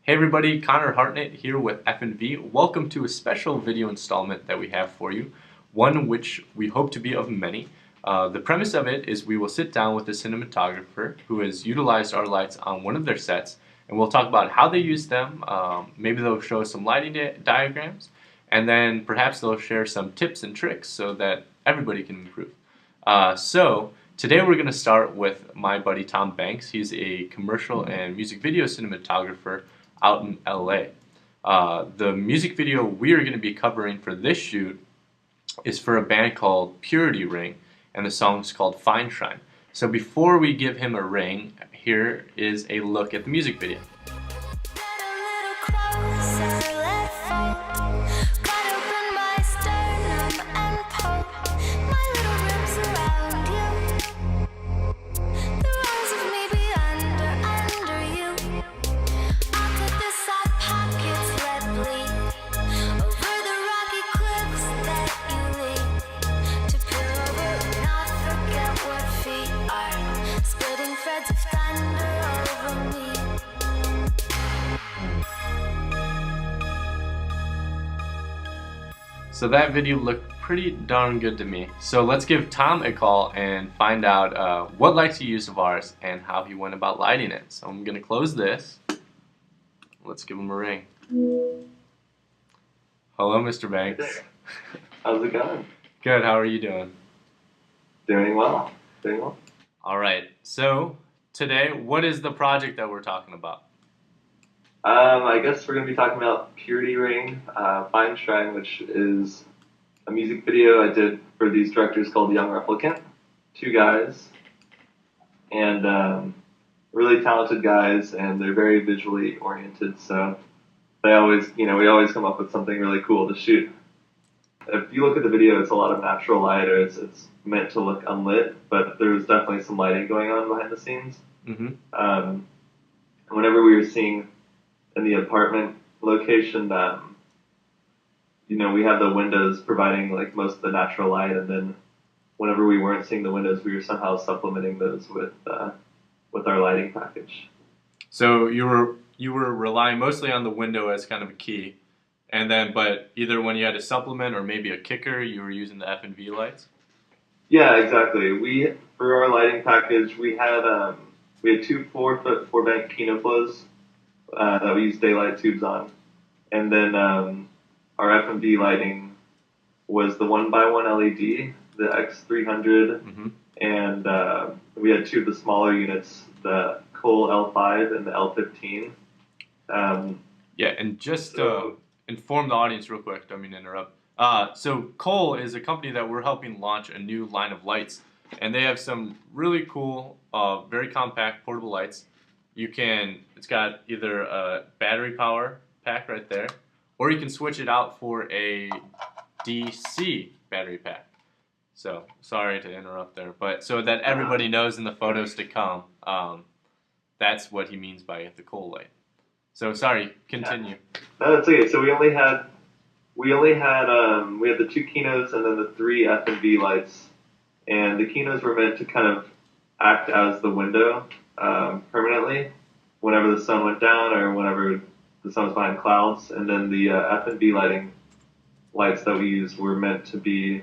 Hey everybody, Connor Hartnett here with F&V. Welcome to a special video installment that we have for you, one which we hope to be of many. The premise of it is we will sit down with a cinematographer who has utilized our lights on one of their sets, and we'll talk about how they use them. Maybe they'll show us some lighting diagrams, and then perhaps they'll share some tips and tricks so that everybody can improve. Today we're going to start with my buddy Tom Banks. He's a commercial and music video cinematographer out in LA. The music video we are going to be covering for this shoot is for a band called Purity Ring, and the song is called Fineshrine. So before we give him a ring, here is a look at the music video. So that video looked pretty darn good to me. So let's give Tom a call and find out what lights he used of ours and how he went about lighting it. So I'm going to close this. Let's give him a ring. Hello, Mr. Banks. How's it going? Good. How are you doing? Doing well. Doing well. All right. So today, what is the project that we're talking about? I guess we're going to be talking about Purity Ring, Fineshrine, which is a music video I did for these directors called Young Replicant. Two guys, and really talented guys, and they're very visually oriented, so they always, we always come up with something really cool to shoot. If you look at the video, it's a lot of natural light, or it's meant to look unlit, but there's definitely some lighting going on behind the scenes. Mm-hmm. Whenever we were seeing in the apartment location, we had the windows providing like most of the natural light, and then whenever we weren't seeing the windows, we were somehow supplementing those with our lighting package. So you were relying mostly on the window as kind of a key, and then but either when you had a supplement or maybe a kicker, you were using the F&V lights. Yeah, exactly. For our lighting package, we had two 4-foot 4-bank Kino flows that we used daylight tubes on, and then our F&V lighting was the 1x1 LED, the X300, mm-hmm. and we had two of the smaller units, the Cole L5 and the L15. Yeah, and just to inform the audience real quick, don't mean to interrupt. So Cole is a company that we're helping launch a new line of lights, and they have some really cool, very compact portable lights. It's got either a battery power pack right there, or you can switch it out for a DC battery pack. So, sorry to interrupt there, but so that everybody knows in the photos to come, that's what he means by the Cole light. So, sorry, continue. No, that's okay. So we had the two Kinos and then the three F&V lights, and the Kinos were meant to kind of act as the window permanently whenever the sun went down or whenever the sun was behind clouds, and then the F&V lights that we used were meant to be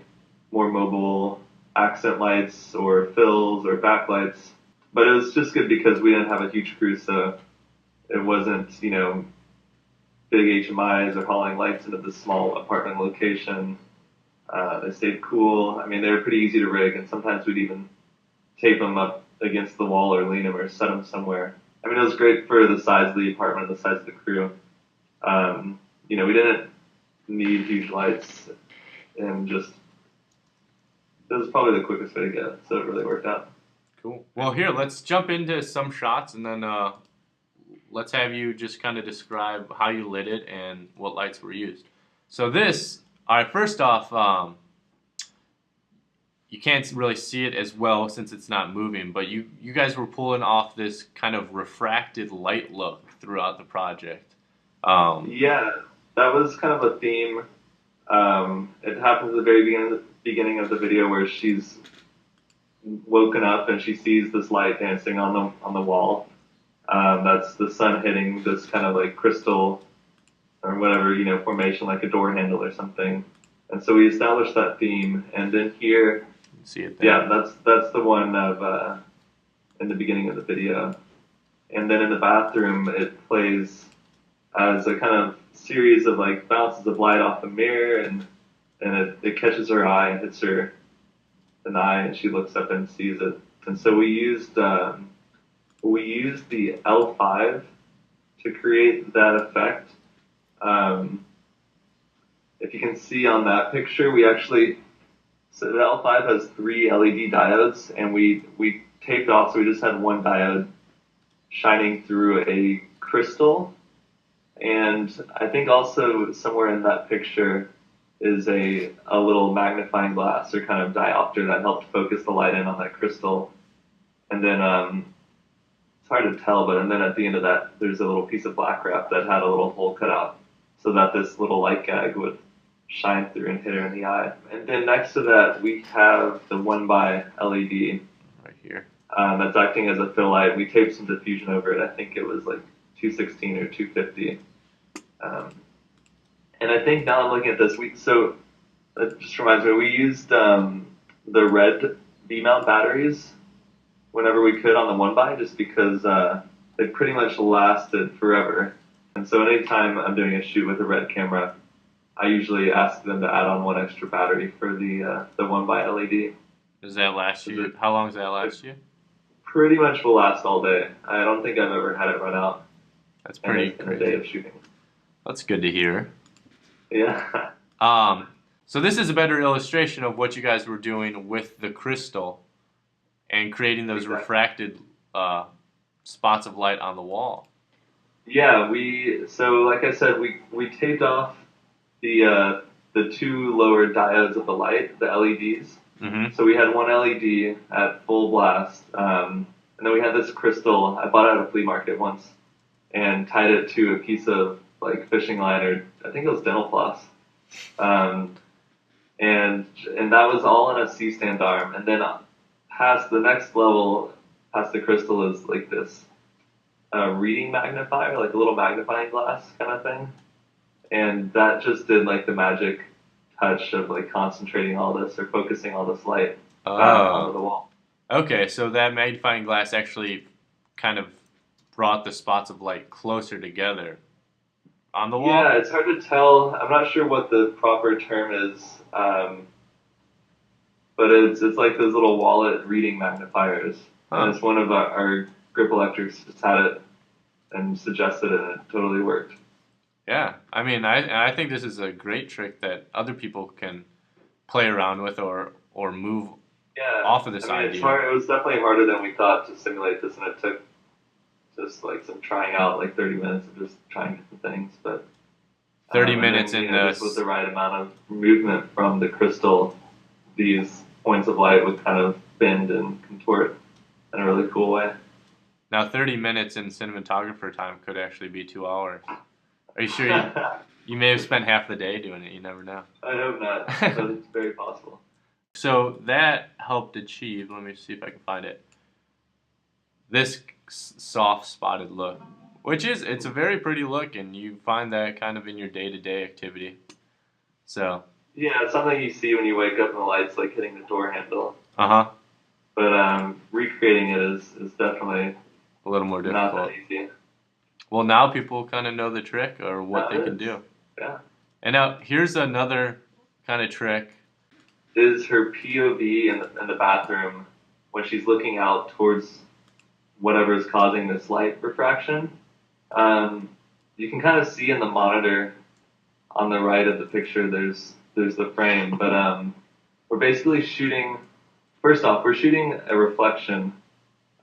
more mobile accent lights or fills or backlights. But it was just good because we didn't have a huge crew, so it wasn't, big HMIs or hauling lights into the small apartment location. They stayed cool. I mean, they were pretty easy to rig, and sometimes we'd even tape them up against the wall or lean them or set them somewhere. I mean, it was great for the size of the apartment and the size of the crew. We didn't need huge lights, and it was probably the quickest way to get it, so it really worked out. Cool. Well, here, let's jump into some shots, and then let's have you just kind of describe how you lit it and what lights were used. So first off, you can't really see it as well since it's not moving, but you guys were pulling off this kind of refracted light look throughout the project. Yeah, that was kind of a theme. It happens at the very beginning of the video where she's woken up and she sees this light dancing on the wall. That's the sun hitting this kind of like crystal or whatever, formation like a door handle or something. And so we established that theme, and then here, See it there. yeah, that's the one of in the beginning of the video. And then in the bathroom, it plays as a kind of series of like bounces of light off the mirror, and it catches her eye and hits her an eye, and she looks up and sees it. And so we used the L5 to create that effect. If you can see on that picture, so the L5 has 3 LED diodes, and we taped off, so we just had one diode shining through a crystal. And I think also somewhere in that picture is a little magnifying glass or kind of diopter that helped focus the light in on that crystal. And then it's hard to tell, and then at the end of that, there's a little piece of black wrap that had a little hole cut out so that this little light gag would shine through and hit her in the eye. And then next to that, we have the 1x LED. Right here. That's acting as a fill light. We taped some diffusion over it. I think it was like 216 or 250. And I think now I'm looking at this, so that just reminds me, we used the red V-mount batteries whenever we could on the 1x, just because they pretty much lasted forever. And so anytime I'm doing a shoot with a red camera, I usually ask them to add on one extra battery for the 1x LED. Does that last you? How long does that last you? Pretty much will last all day. I don't think I've ever had it run out. That's pretty in a day of shooting. That's good to hear. Yeah. So this is a better illustration of what you guys were doing with the crystal and creating those refracted spots of light on the wall. Yeah, so like I said, we taped off the 2 lower diodes of the light, the LEDs. Mm-hmm. So we had one LED at full blast, and then we had this crystal. I bought it at a flea market once and tied it to a piece of like fishing line, or I think it was dental floss, and that was all in a C-stand arm. And then past the next level, past the crystal, is like this reading magnifier, like a little magnifying glass kind of thing, and that just did like the magic touch of like concentrating all this or focusing all this light onto the wall. Okay, so that magnifying glass actually kind of brought the spots of light closer together on the wall? Yeah, it's hard to tell. I'm not sure what the proper term is, but it's like those little wallet reading magnifiers. Huh. And it's one of our grip electrics just had it and suggested it, and it totally worked. Yeah, I mean, I think this is a great trick that other people can play around with or move off of this idea. It's hard. It was definitely harder than we thought to simulate this, and it took just like some trying out, like 30 minutes of just trying different things. But 30 minutes in this with the right amount of movement from the crystal, these points of light would kind of bend and contort in a really cool way. Now, 30 minutes in cinematographer time could actually be 2 hours. Are you sure you may have spent half the day doing it? You never know. I hope not, but it's very possible. So that helped achieve, let me see if I can find it, this soft spotted look, which it's a very pretty look, and you find that kind of in your day-to-day activity. So yeah, it's something you see when you wake up and the light's like hitting the door handle. Uh-huh. But recreating it is definitely a little more difficult. Not that easy. Well, now people kind of know the trick or what they can do. Yeah. And now here's another kind of trick. Is her POV in the bathroom when she's looking out towards whatever is causing this light refraction. You can kind of see in the monitor on the right of the picture there's the frame, but we're basically shooting. First off, we're shooting a reflection.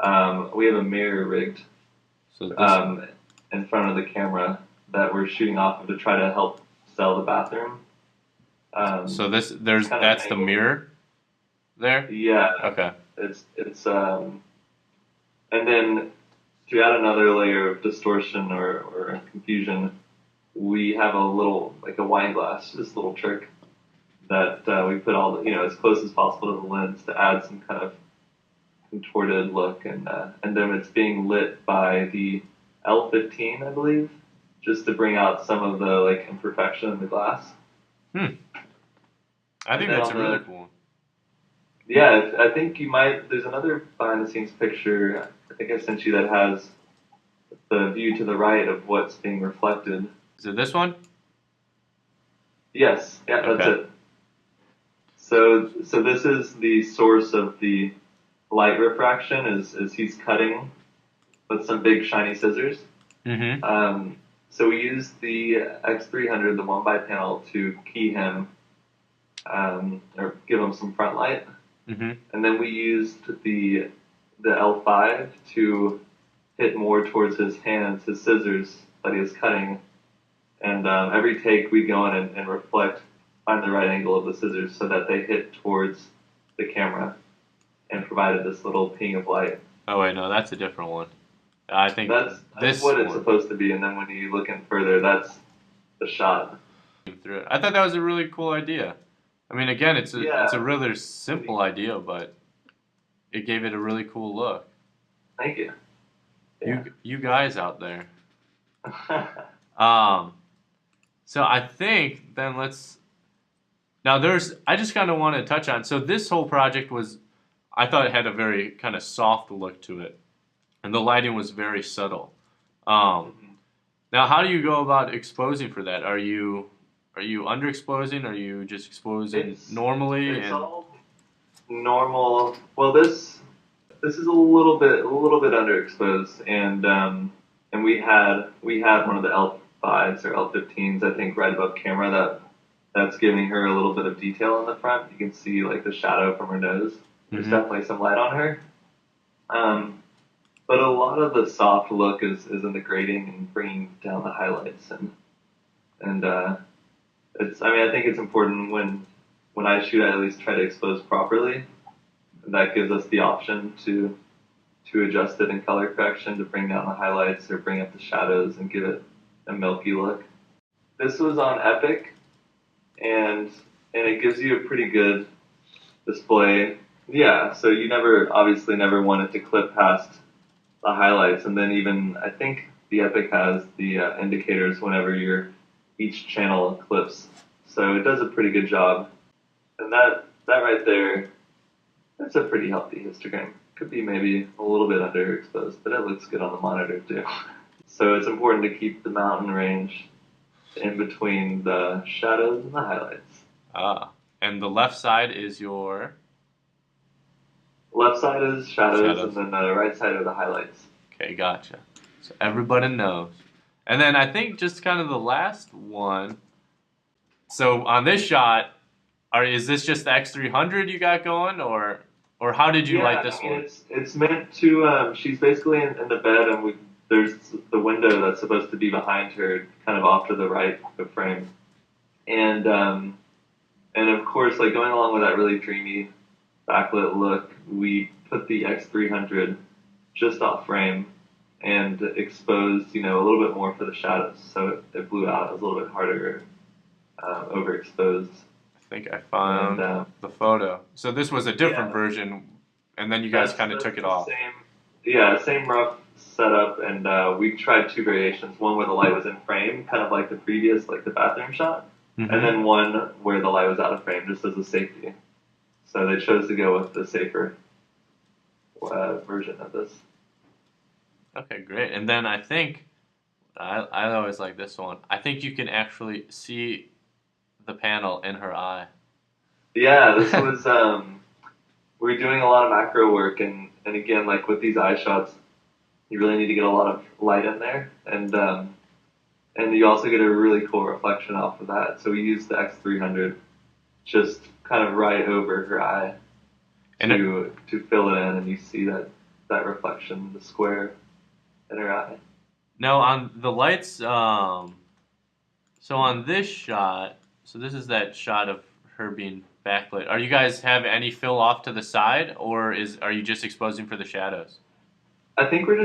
We have a mirror rigged in front of the camera that we're shooting off of to try to help sell the bathroom. So that's the mirror there? Yeah. Okay. It's and then to add another layer of distortion or confusion, we have a little, like a wine glass, this little trick that we put all the, as close as possible to the lens to add some kind of contorted look, and then it's being lit by the L15, I believe, just to bring out some of the like imperfection in the glass. Hmm. I think that's a really cool one. Yeah, I think you might. There's another behind the scenes picture I think I sent you that has the view to the right of what's being reflected. Is it this one? Yes, yeah, that's Okay. it. So this is the source of the light refraction. Is he's cutting with some big shiny scissors. Mm-hmm. So we used the X300, the 1x panel, to key him or give him some front light, Mm-hmm. and then we used the L5 to hit more towards his hands, his scissors that he was cutting. And every take we'd go in and reflect, find the right angle of the scissors so that they hit towards the camera and provided this little ping of light. Oh wait, no, that's a different one. I think That's this what it's one. supposed to be, and then when you look in further, that's the shot. Through it. I thought that was a really cool idea. I mean, again, it's a Yeah, rather simple idea, but it gave it a really cool look. thank you. Yeah. You guys out there. Um, so I think then let's now there's I just kind of want to touch on. So this whole project was I thought it had a very kind of soft look to it, and the lighting was very subtle. Um, Now, how do you go about exposing for that? Are you underexposing? Are you just exposing it's normally? it's And all normal. Well, this is a little bit underexposed, and we had one of the L5s or L15s, I think, right above camera that's giving her a little bit of detail in the front. You can see like the shadow from her nose. There's hmm definitely some light on her. Um, but a lot of the soft look is in the grading and bringing down the highlights and it's I mean I think it's important when I shoot I at least try to expose properly. That gives us the option to adjust it in color correction to bring down the highlights or bring up the shadows and give it a milky look. This was on Epic, and it gives you a pretty good display. Yeah, so you never obviously never want it to clip past the highlights, and then even I think the Epic has the indicators whenever each channel clips, so it does a pretty good job. And that right there, that's a pretty healthy histogram. Could be maybe a little bit underexposed, but it looks good on the monitor too. So it's important to keep the mountain range in between the shadows and the highlights. and the left side is your Left side is shadows, and shadows. then the right side are the highlights. Okay, gotcha. So everybody knows. And then I think just kind of the last one. So on this shot, is this just the X300 you got going, or how did you light Yeah, this I mean one? it's meant to. She's basically in the bed, and there's the window that's supposed to be behind her, kind of off to the right of the frame, and and of course, like going along with that really dreamy backlit look, we put the X300 just off frame and exposed, a little bit more for the shadows, so it blew out. It was a little bit harder, overexposed, I think I and found the photo. So this was a different yeah, version, and then you guys kind of that's took it the off. same. Yeah, same rough setup, and we tried two variations. One where the light was in frame, kind of like the previous, like the bathroom shot, and Mm-hmm. then one where the light was out of frame, just as a safety. So they chose to go with the safer version of this. Okay, great. And then I think I always like this one. I think you can actually see the panel in her eye. Yeah, this was we were doing a lot of macro work, and again, like with these eye shots, you really need to get a lot of light in there, and you also get a really cool reflection off of that. So we used the X300 just kind of right over her eye And it, to fill it in, and you see that reflection, the square in her eye. now on the lights, so on this shot, so this is that shot of her being backlit. Are you guys have any fill off to the side, or are you just exposing for the shadows? I think I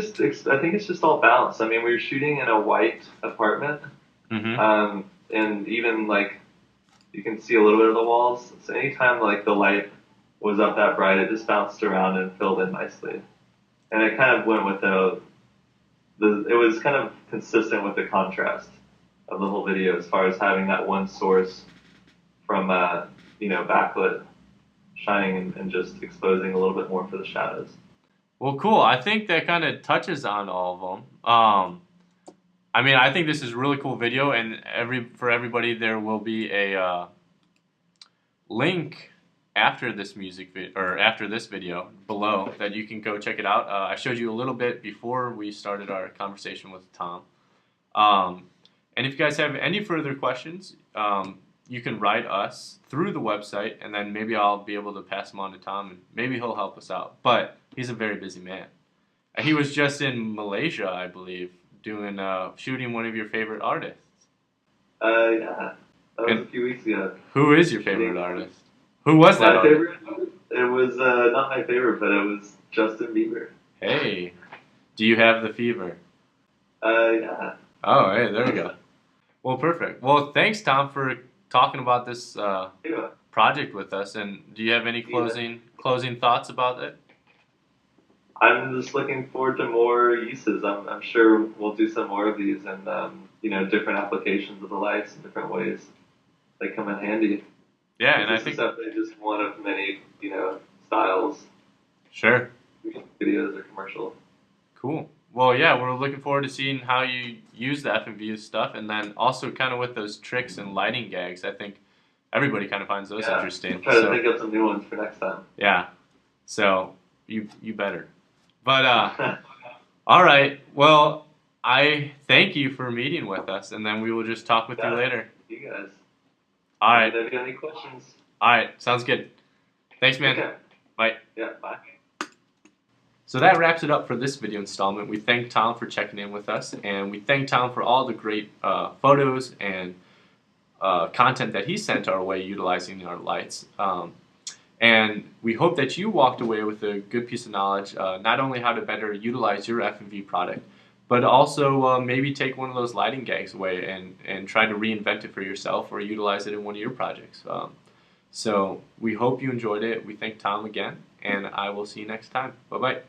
think it's just all balanced. I mean, we were shooting in a white apartment, Mm-hmm. and even like you can see a little bit of the walls. So anytime like the light was up that bright, it just bounced around and filled in nicely. And it kind of went with it was kind of consistent with the contrast of the whole video as far as having that one source from, backlit shining and just exposing a little bit more for the shadows. Well, cool. I think that kind of touches on all of them. I mean, I think this is a really cool video, and for everybody, there will be a link after this or after this video below that you can go check it out. I showed you a little bit before we started our conversation with Tom. And if you guys have any further questions, you can write us through the website, and then maybe I'll be able to pass them on to Tom, and maybe he'll help us out. But he's a very busy man. He was just in Malaysia, I believe, doing shooting one of your favorite artists. Yeah, that was a few weeks ago. Who is your favorite artist? Who was that My artist? favorite? It was not my favorite, but it was Justin Bieber. Hey, do you have the fever? Yeah. Oh, hey, there we go. Well, perfect. Well, thanks, Tom, for talking about this project with us. And do you have any closing thoughts about it? I'm just looking forward to more uses. I'm sure we'll do some more of these and, different applications of the lights in different ways. They come in handy. Yeah, and I think this is definitely just one of many, styles. Sure. Videos or commercial. Cool. Well, yeah, we're looking forward to seeing how you use the FMV stuff, and then also kind of with those tricks and lighting gags. I think everybody kind of finds those interesting. I'll try to think of some new ones for next time. Yeah. So you better. But all right. Well, I thank you for meeting with us, and then we will just talk with you later. You guys. All right. If you have any questions. All right. Sounds good. Thanks, man. Okay. Bye. Yeah. Bye. So that wraps it up for this video installment. We thank Tom for checking in with us, and we thank Tom for all the great photos and content that he sent our way utilizing our lights. And we hope that you walked away with a good piece of knowledge, not only how to better utilize your FMV product, but also maybe take one of those lighting gags away and try to reinvent it for yourself or utilize it in one of your projects. So we hope you enjoyed it. We thank Tom again, and I will see you next time. Bye-bye.